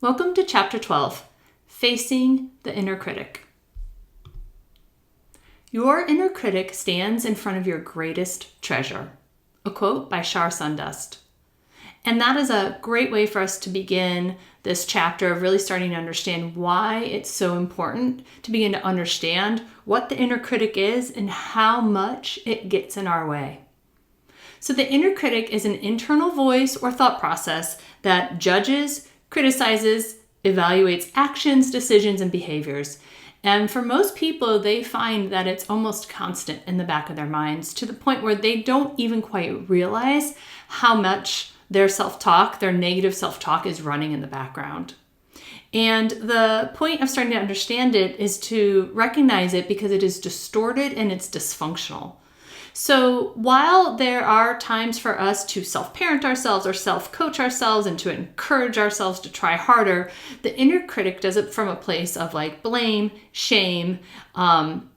Welcome to Chapter 12, Facing the Inner Critic. Your inner critic stands in front of your greatest treasure. A quote by Shar Sundust. And that is a great way for us to begin this chapter of really starting to understand why it's so important to begin to understand what the inner critic is and how much it gets in our way. So the inner critic is an internal voice or thought process that judges, criticizes, evaluates actions, decisions, and behaviors. And for most people, they find that it's almost constant in the back of their minds to the point where they don't even quite realize how much their self-talk, their negative self-talk is running in the background. And the point of starting to understand it is to recognize it because it is distorted and it's dysfunctional. So while there are times for us to self-parent ourselves or self-coach ourselves and to encourage ourselves to try harder, the inner critic does it from a place of like blame, shame.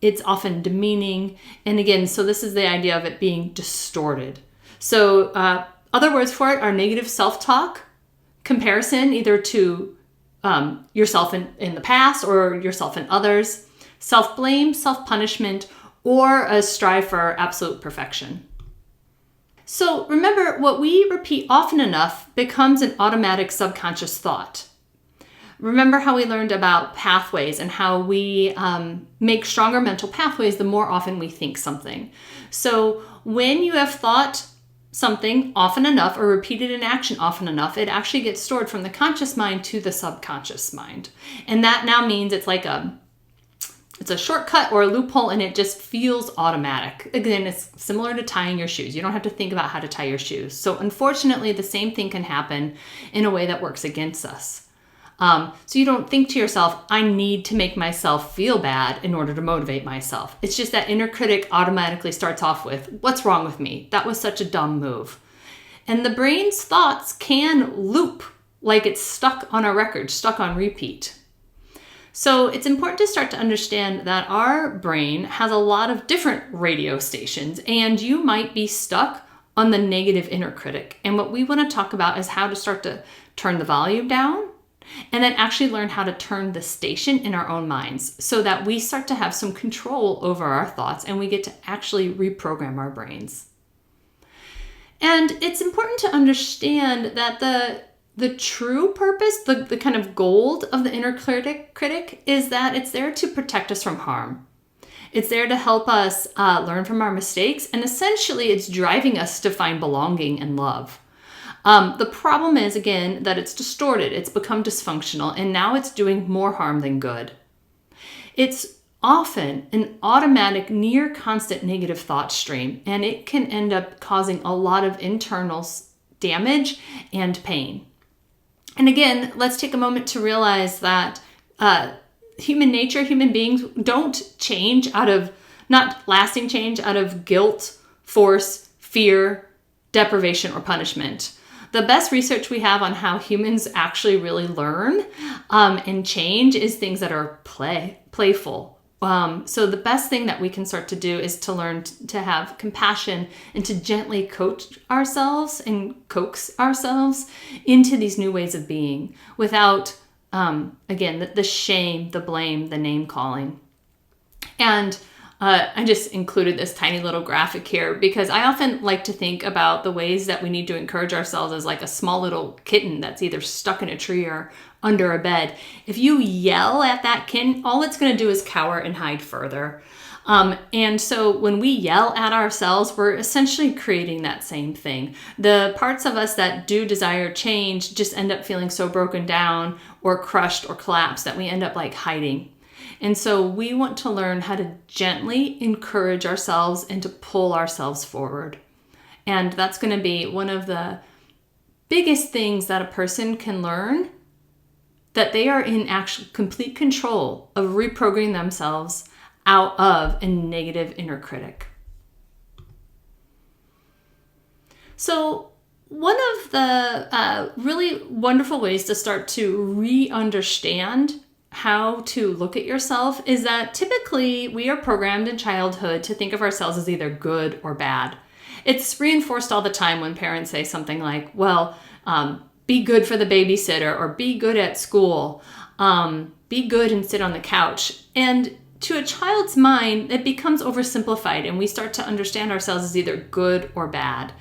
It's often demeaning. And again, so this is the idea of it being distorted. So other words for it are negative self-talk, comparison either to yourself in the past or yourself and others, self-blame, self-punishment, or a strive for absolute perfection. So remember, what we repeat often enough becomes an automatic subconscious thought. Remember how we learned about pathways and how we make stronger mental pathways the more often we think something. So when you have thought something often enough or repeated an action often enough, it actually gets stored from the conscious mind to the subconscious mind. And that now means it's like it's a shortcut or a loophole and it just feels automatic. Again, it's similar to tying your shoes. You don't have to think about how to tie your shoes. So unfortunately, the same thing can happen in a way that works against us. So you don't think to yourself, I need to make myself feel bad in order to motivate myself. It's just that inner critic automatically starts off with, what's wrong with me? That was such a dumb move. And the brain's thoughts can loop like it's stuck on a record, stuck on repeat. So it's important to start to understand that our brain has a lot of different radio stations, and you might be stuck on the negative inner critic. And what we want to talk about is how to start to turn the volume down and then actually learn how to turn the station in our own minds so that we start to have some control over our thoughts and we get to actually reprogram our brains. And it's important to understand that the true purpose, the kind of gold of the inner critic is that it's there to protect us from harm. It's there to help us learn from our mistakes, and essentially it's driving us to find belonging and love. The problem is, again, that it's distorted, it's become dysfunctional, and now it's doing more harm than good. It's often an automatic, near constant negative thought stream, and it can end up causing a lot of internal damage and pain. And again, let's take a moment to realize that human nature, human beings don't change not lasting change out of guilt, force, fear, deprivation, or punishment. The best research we have on how humans actually really learn and change is things that are playful. So the best thing that we can start to do is to learn to have compassion and to gently coach ourselves and coax ourselves into these new ways of being without, again, the shame, the blame, the name calling. And I just included this tiny little graphic here because I often like to think about the ways that we need to encourage ourselves as like a small little kitten that's either stuck in a tree or under a bed. If you yell at that kitten, all it's going to do is cower and hide further. And so when we yell at ourselves, we're essentially creating that same thing. The parts of us that do desire change just end up feeling so broken down or crushed or collapsed that we end up like hiding. And so we want to learn how to gently encourage ourselves and to pull ourselves forward. And that's going to be one of the biggest things that a person can learn, that they are in actual complete control of reprogramming themselves out of a negative inner critic. So one of the really wonderful ways to start to re-understand how to look at yourself is that typically we are programmed in childhood to think of ourselves as either good or bad. It's reinforced all the time when parents say something like, well, be good for the babysitter, or be good at school, be good and sit on the couch. And to a child's mind, it becomes oversimplified, and we start to understand ourselves as either good or bad.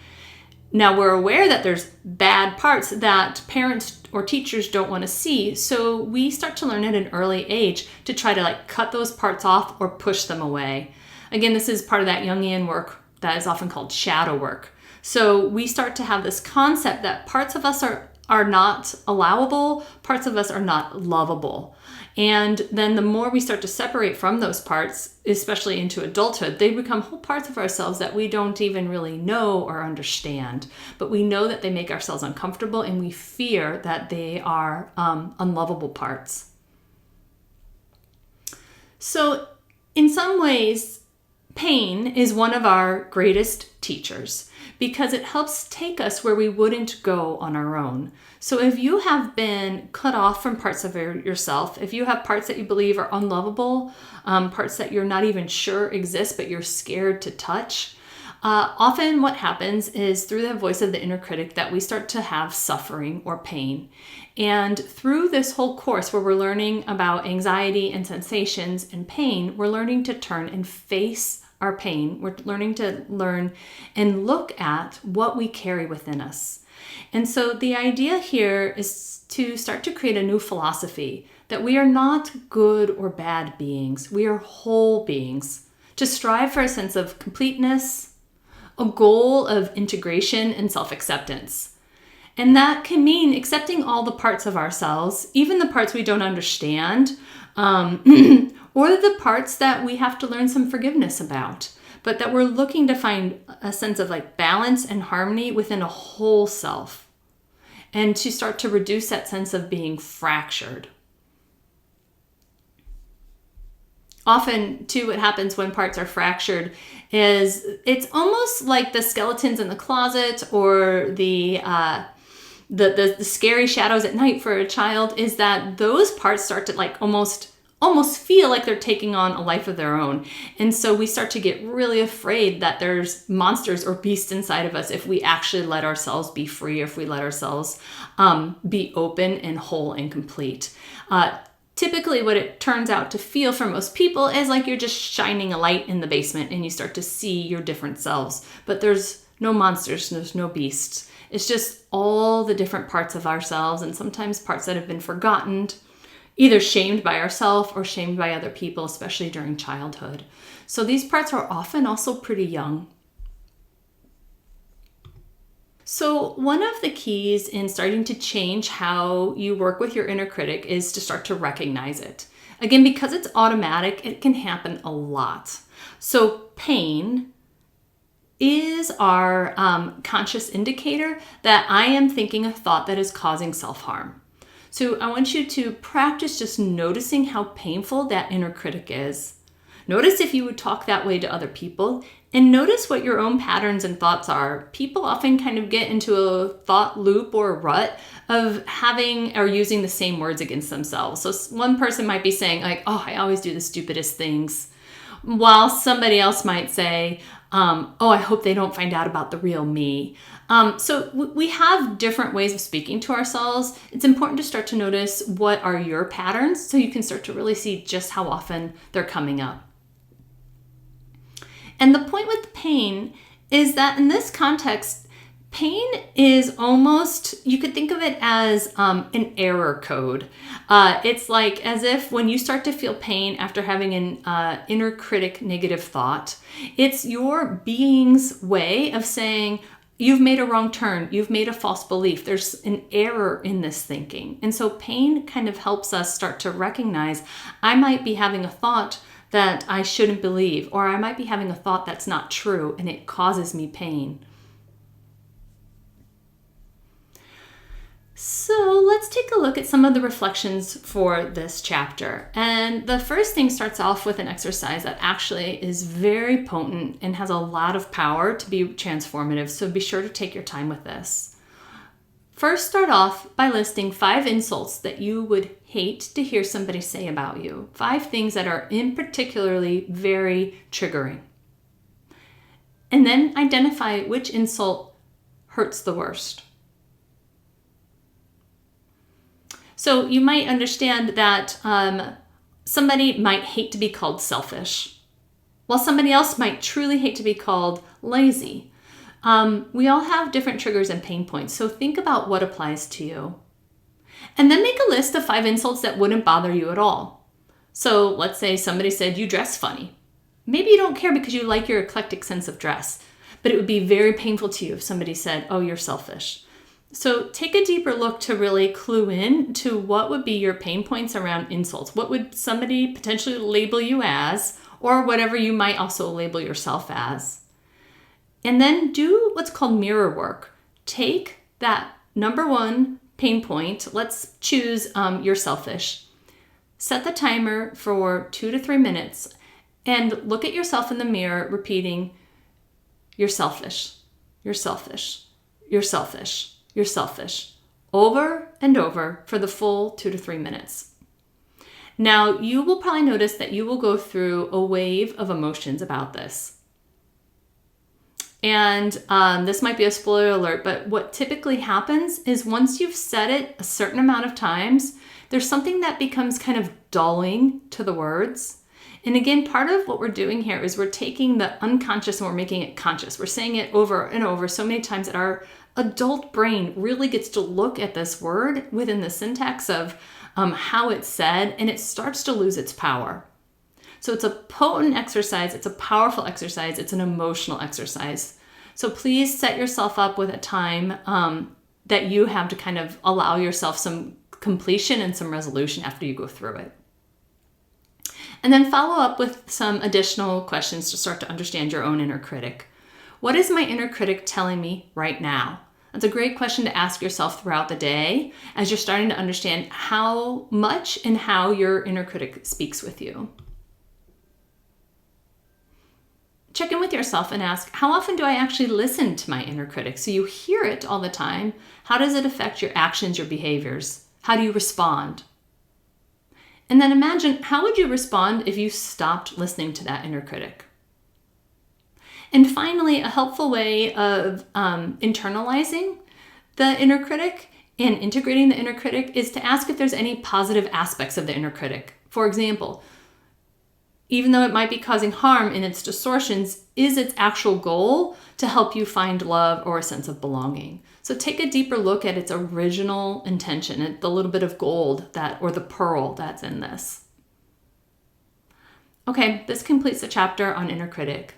Now, we're aware that there's bad parts that parents or teachers don't want to see, so we start to learn at an early age to try to cut those parts off or push them away. Again, this is part of that Jungian work that is often called shadow work. So we start to have this concept that parts of us are not allowable, parts of us are not lovable. And then the more we start to separate from those parts, especially into adulthood, they become whole parts of ourselves that we don't even really know or understand. But we know that they make ourselves uncomfortable, and we fear that they are unlovable parts. So in some ways, pain is one of our greatest teachers, because it helps take us where we wouldn't go on our own. So if you have been cut off from parts of yourself, if you have parts that you believe are unlovable, parts that you're not even sure exist but you're scared to touch, often what happens is through the voice of the inner critic that we start to have suffering or pain. And through this whole course where we're learning about anxiety and sensations and pain, we're learning to turn and face our pain. We're learning to learn and look at what we carry within us. And so the idea here is to start to create a new philosophy that we are not good or bad beings. We are whole beings. To strive for a sense of completeness, a goal of integration and self-acceptance. And that can mean accepting all the parts of ourselves, even the parts we don't understand, or the parts that we have to learn some forgiveness about, but that we're looking to find a sense of balance and harmony within a whole self, and to start to reduce that sense of being fractured. Often, too, what happens when parts are fractured is it's almost like the skeletons in the closet, or the scary shadows at night for a child, is that those parts start to almost feel like they're taking on a life of their own. And so we start to get really afraid that there's monsters or beasts inside of us if we actually let ourselves be free, or if we let ourselves be open and whole and complete. Typically what it turns out to feel for most people is like you're just shining a light in the basement and you start to see your different selves. But there's no monsters, there's no beasts. It's just all the different parts of ourselves, and sometimes parts that have been forgotten, either shamed by ourselves or shamed by other people, especially during childhood. So these parts are often also pretty young. So one of the keys in starting to change how you work with your inner critic is to start to recognize it. Again, because it's automatic, it can happen a lot. So pain is our conscious indicator that I am thinking a thought that is causing self-harm. So I want you to practice just noticing how painful that inner critic is. Notice if you would talk that way to other people, and notice what your own patterns and thoughts are. People often kind of get into a thought loop or a rut of having or using the same words against themselves. So one person might be saying oh, I always do the stupidest things, while somebody else might say, oh, I hope they don't find out about the real me. So we have different ways of speaking to ourselves. It's important to start to notice what are your patterns so you can start to really see just how often they're coming up. And the point with pain is that in this context, pain is almost, you could think of it as an error code. It's like as if when you start to feel pain after having an inner critic negative thought, it's your being's way of saying, you've made a wrong turn, you've made a false belief, there's an error in this thinking. And so pain kind of helps us start to recognize, I might be having a thought that I shouldn't believe, or I might be having a thought that's not true, and it causes me pain. So let's take a look at some of the reflections for this chapter. And the first thing starts off with an exercise that actually is very potent and has a lot of power to be transformative. So be sure to take your time with this. First, start off by listing 5 insults that you would hate to hear somebody say about you. 5 things that are in particularly very triggering. And then identify which insult hurts the worst. So you might understand that somebody might hate to be called selfish, while somebody else might truly hate to be called lazy. We all have different triggers and pain points, so think about what applies to you. And then make a list of 5 insults that wouldn't bother you at all. So let's say somebody said you dress funny. Maybe you don't care because you like your eclectic sense of dress, but it would be very painful to you if somebody said, oh, you're selfish. So take a deeper look to really clue in to what would be your pain points around insults. What would somebody potentially label you as, or whatever you might also label yourself as. And then do what's called mirror work. Take that number 1 pain point. Let's choose you're selfish. Set the timer for 2 to 3 minutes and look at yourself in the mirror repeating, you're selfish, you're selfish, you're selfish, you're selfish, over and over for the full 2 to 3 minutes. Now, you will probably notice that you will go through a wave of emotions about this. And this might be a spoiler alert, but what typically happens is once you've said it a certain amount of times, there's something that becomes kind of dulling to the words. And again, part of what we're doing here is we're taking the unconscious and we're making it conscious. We're saying it over and over so many times that our adult brain really gets to look at this word within the syntax of how it's said, and it starts to lose its power. So it's a potent exercise, it's a powerful exercise, it's an emotional exercise. So please set yourself up with a time that you have to kind of allow yourself some completion and some resolution after you go through it. And then follow up with some additional questions to start to understand your own inner critic. What is my inner critic telling me right now? That's a great question to ask yourself throughout the day as you're starting to understand how much and how your inner critic speaks with you. Check in with yourself and ask, how often do I actually listen to my inner critic? So you hear it all the time. How does it affect your actions, your behaviors? How do you respond? And then imagine, how would you respond if you stopped listening to that inner critic? And finally, a helpful way of internalizing the inner critic and integrating the inner critic is to ask if there's any positive aspects of the inner critic. For example, even though it might be causing harm in its distortions, is its actual goal to help you find love or a sense of belonging? So take a deeper look at its original intention, at the little bit of gold or the pearl that's in this. Okay, this completes the chapter on inner critic.